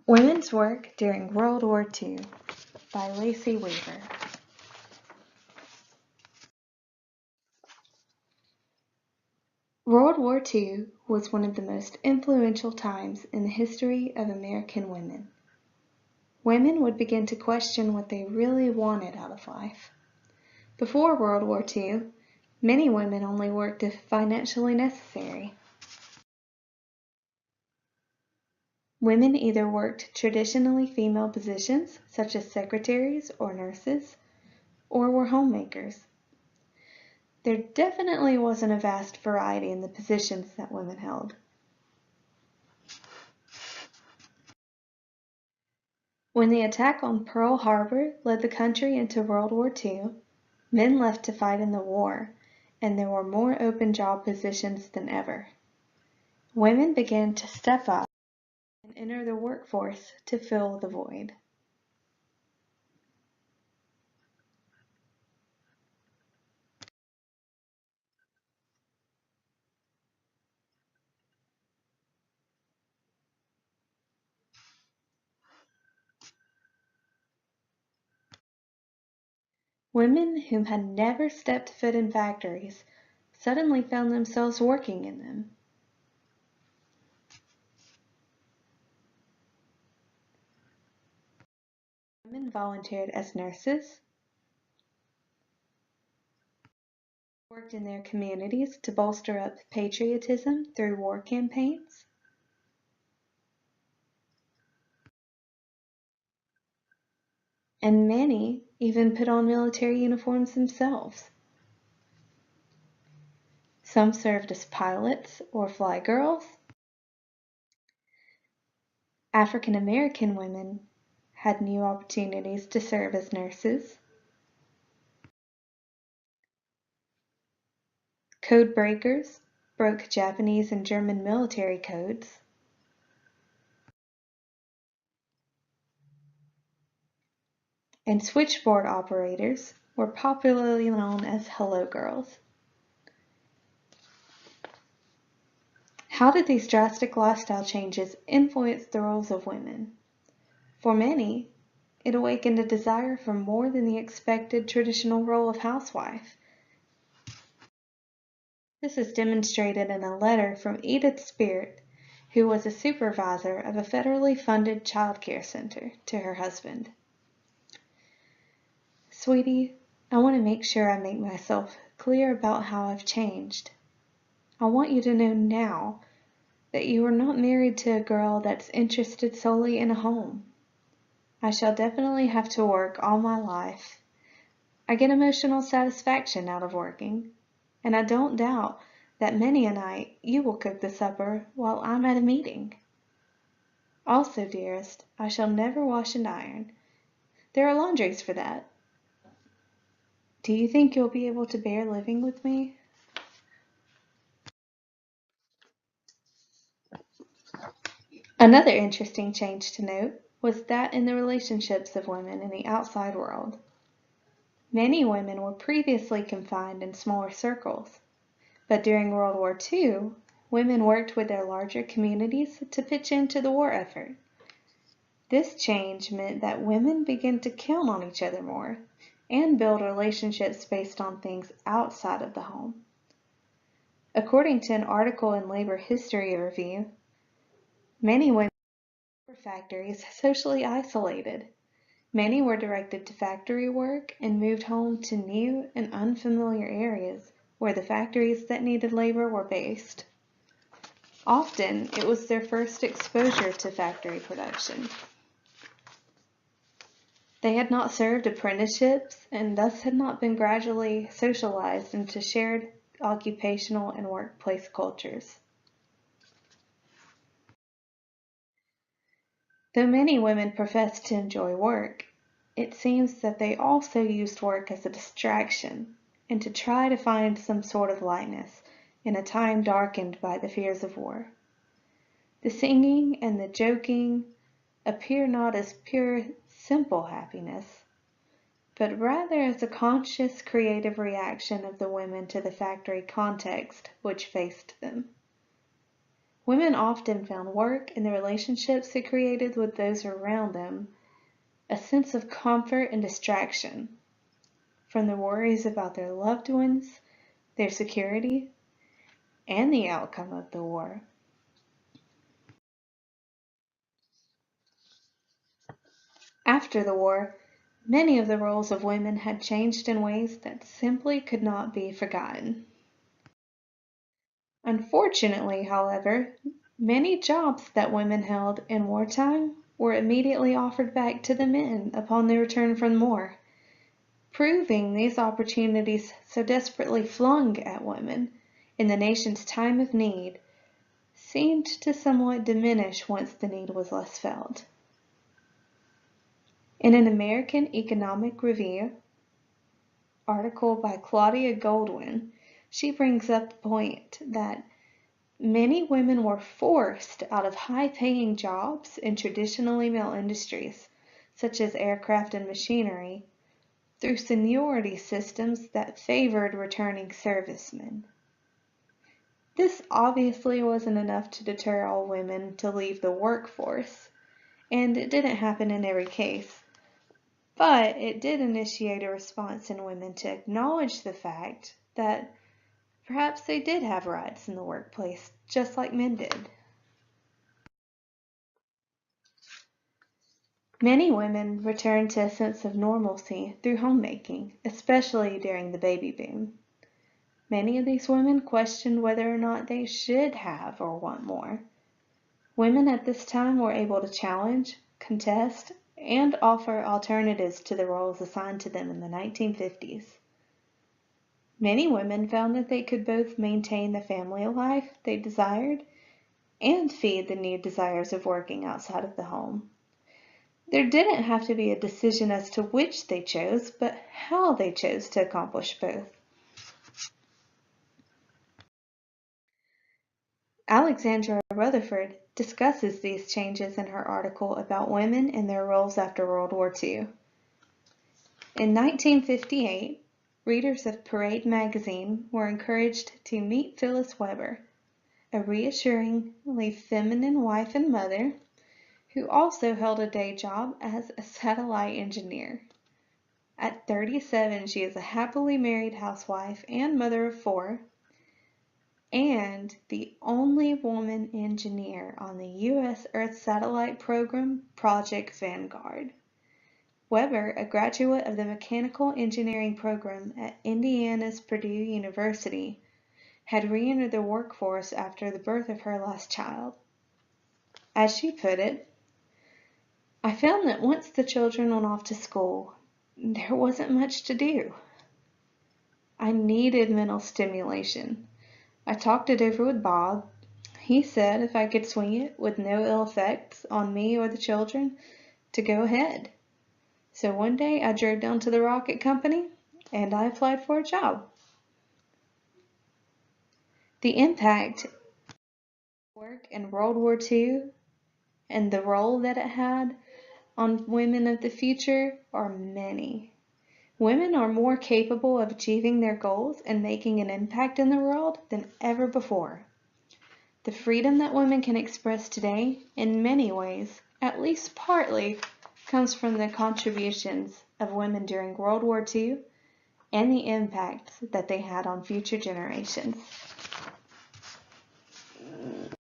Women's Work During World War II by Lacey Weaver. World War II was one of the most influential times in the history of American women. Women would begin to question what they really wanted out of life. Before World War II, many women only worked if financially necessary. Women either worked traditionally female positions, such as secretaries or nurses, or were homemakers. There definitely wasn't a vast variety in the positions that women held. When the attack on Pearl Harbor led the country into World War II, men left to fight in the war, and there were more open job positions than ever. Women began to step up and enter the workforce to fill the void. Women who had never stepped foot in factories suddenly found themselves working in them. Women volunteered as nurses, worked in their communities to bolster up patriotism through war campaigns, and many even put on military uniforms themselves. Some served as pilots or fly girls. African American women had new opportunities to serve as nurses. Code breakers broke Japanese and German military codes. And switchboard operators were popularly known as hello girls. How did these drastic lifestyle changes influence the roles of women? For many, it awakened a desire for more than the expected traditional role of housewife. This is demonstrated in a letter from Edith Spirit, who was a supervisor of a federally funded child care center, to her husband. Sweetie, I want to make sure I make myself clear about how I've changed. I want you to know now that you are not married to a girl that's interested solely in a home. I shall definitely have to work all my life. I get emotional satisfaction out of working, and I don't doubt that many a night you will cook the supper while I'm at a meeting. Also, dearest, I shall never wash and iron. There are laundries for that. Do you think you'll be able to bear living with me? Another interesting change to note was that in the relationships of women in the outside world. Many women were previously confined in smaller circles, but during World War II, women worked with their larger communities to pitch into the war effort. This change meant that women began to count on each other more and build relationships based on things outside of the home. According to an article in Labor History Review, many women were factories socially isolated. Many were directed to factory work and moved home to new and unfamiliar areas where the factories that needed labor were based. Often, it was their first exposure to factory production. They had not served apprenticeships and thus had not been gradually socialized into shared occupational and workplace cultures. Though many women professed to enjoy work, it seems that they also used work as a distraction and to try to find some sort of lightness in a time darkened by the fears of war. The singing and the joking appear not as pure, simple happiness, but rather as a conscious, creative reaction of the women to the factory context which faced them. Women often found work and the relationships they created with those around them a sense of comfort and distraction from the worries about their loved ones, their security, and the outcome of the war. After the war, many of the roles of women had changed in ways that simply could not be forgotten. Unfortunately, however, many jobs that women held in wartime were immediately offered back to the men upon their return from war, proving these opportunities so desperately flung at women in the nation's time of need seemed to somewhat diminish once the need was less felt. In an American Economic Review article by Claudia Goldwyn, she brings up the point that many women were forced out of high-paying jobs in traditionally male industries, such as aircraft and machinery, through seniority systems that favored returning servicemen. This obviously wasn't enough to deter all women to leave the workforce, and it didn't happen in every case. But it did initiate a response in women to acknowledge the fact that perhaps they did have rights in the workplace, just like men did. Many women returned to a sense of normalcy through homemaking, especially during the baby boom. Many of these women questioned whether or not they should have or want more. Women at this time were able to challenge, contest, and offer alternatives to the roles assigned to them in the 1950s. Many women found that they could both maintain the family life they desired and feed the new desires of working outside of the home. There didn't have to be a decision as to which they chose, but how they chose to accomplish both. Alexandra Rutherford discusses these changes in her article about women and their roles after World War II. In 1958, readers of Parade magazine were encouraged to meet Phyllis Weber, a reassuringly feminine wife and mother who also held a day job as a satellite engineer. At 37, she is a happily married housewife and mother of 4, and the only woman engineer on the U.S. Earth satellite program, Project Vanguard. Weber, a graduate of the mechanical engineering program at Indiana's Purdue University, had re-entered the workforce after the birth of her last child. As she put it, "I found that once the children went off to school, there wasn't much to do. I needed mental stimulation. I talked it over with Bob. He said if I could swing it with no ill effects on me or the children, to go ahead. So one day I drove down to the rocket company and I applied for a job." The impact of work in World War II and the role that it had on women of the future are many. Women are more capable of achieving their goals and making an impact in the world than ever before. The freedom that women can express today, in many ways, at least partly, comes from the contributions of women during World War II and the impact that they had on future generations.